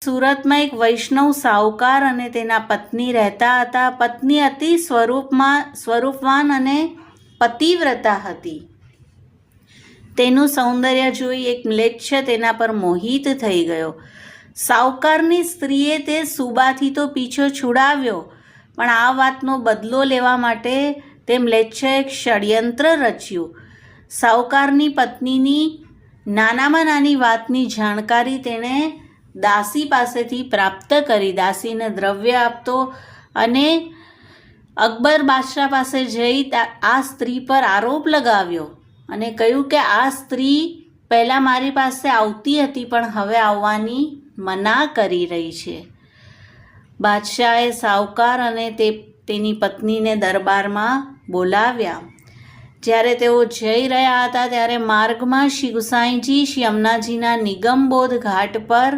સુરતમાં એક વૈષ્ણવ સાહુકાર અને તેના પત્ની રહેતા હતા. પત્ની અતિ સ્વરૂપવાન અને પતિવ્રતા હતી. તેનું સૌંદર્ય જોઈ એક મ્લેચ્છ તેના પર મોહિત થઈ ગયો. સાહુકારની સ્ત્રીએ તે સુબાથી તો પીછો છુડાવ્યો, પણ આ વાતનો બદલો લેવા માટે તે મ્લેચ્છે એક ષડયંત્ર રચ્યું. સાહુકારની પત્નીની નાનામાં નાની વાતની જાણકારી તેણે દાસી પાસેથી પ્રાપ્ત કરી. દાસીને દ્રવ્ય આપતો અને અકબર બાદશાહ પાસે જઈ આ સ્ત્રી પર આરોપ લગાવ્યો અને કહ્યું કે આ સ્ત્રી પહેલાં મારી પાસે આવતી હતી, પણ હવે આવવાની મના કરી રહી છે. બાદશાહે સાહુકાર અને તેની પત્નીને દરબારમાં બોલાવ્યા. જ્યારે તેઓ જઈ રહ્યા હતા ત્યારે માર્ગમાં શ્રી ગુસાઈજી શ્રી યમુનાજીના નિગમબોધ ઘાટ પર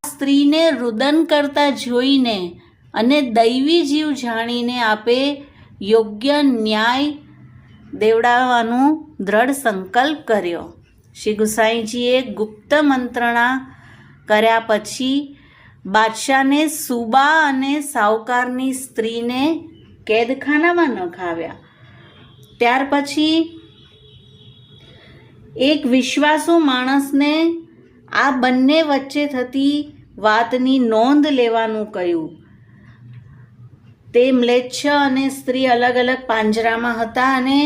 સ્ત્રીને રુદન કરતા જોઈને અને દૈવી જીવ જાણીને આપે યોગ્ય ન્યાય દેવડાવવાનો દ્રઢ સંકલ્પ કર્યો. શ્રી ગુસાઈજીએ ગુપ્ત મંત્રણા કર્યા પછી બાદશાહને સુબા અને સાહુકારની સ્ત્રીને કેદખાનામાં નખાવ્યા. ત્યાર પછી એક વિશ્વાસુ માણસને આ બંને વચ્ચે થતી વાતની નોંધ લેવાનું કહ્યું. તે મ્લેચ્છ અને સ્ત્રી અલગ અલગ પાંજરામાં હતા અને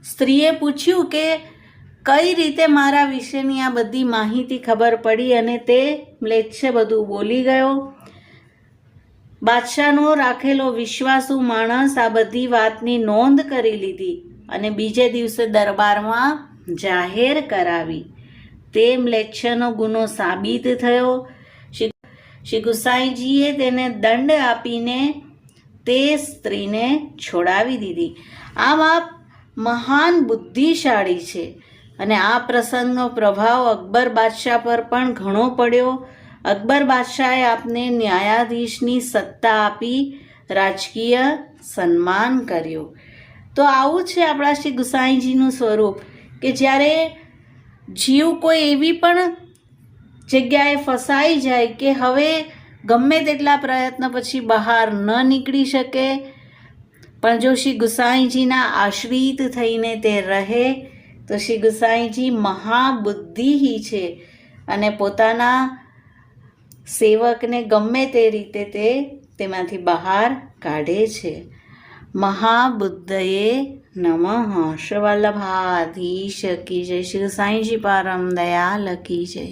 સ્ત્રીએ પૂછ્યું કે કઈ રીતે મારા વિશેની આ બધી માહિતી ખબર પડી, અને તે મ્લેચ્છ બધું બોલી ગયો. બાદશાહનો રાખેલો વિશ્વાસુ માણસ આ બધી વાતની નોંધ કરી લીધી અને બીજે દિવસે દરબારમાં જાહેર કરાવી. તે મ્લેચ્છનો ગુનો સાબિત થયો. શ્રી ગુસાઈજીએ તેને દંડ આપીને તે સ્ત્રીને છોડાવી દીધી. આમ આપ મહાન બુદ્ધિશાળી છે અને આ પ્રસંગનો પ્રભાવ અકબર બાદશાહ પર પણ ઘણો પડ્યો. અકબર બાદશાહે આપને ન્યાયાધીશની સત્તા આપી રાજકીય સન્માન કર્યું. તો આવું છે આપણા શ્રી ગુસાઈજીનું સ્વરૂપ કે જ્યારે જીવ કોઈ એવી પણ જગ્યાએ ફસાઈ જાય કે હવે ગમે તેટલા પ્રયત્ન પછી બહાર ન નીકળી શકે, પણ જો શ્રી ગુસાઈજીના આશ્રિત થઈને તે રહે તો શ્રી ગુસાઈજી મહાબુદ્ધિ છે અને પોતાના સેવકને ગમે તે રીતે તેમાંથી બહાર કાઢે છે. મહાબુદ્ધયે નમઃ. શ્રી વલ્લભાધીશ કી જય. શ્રી ગુસાઈજી પરમ દયાલ કી જય.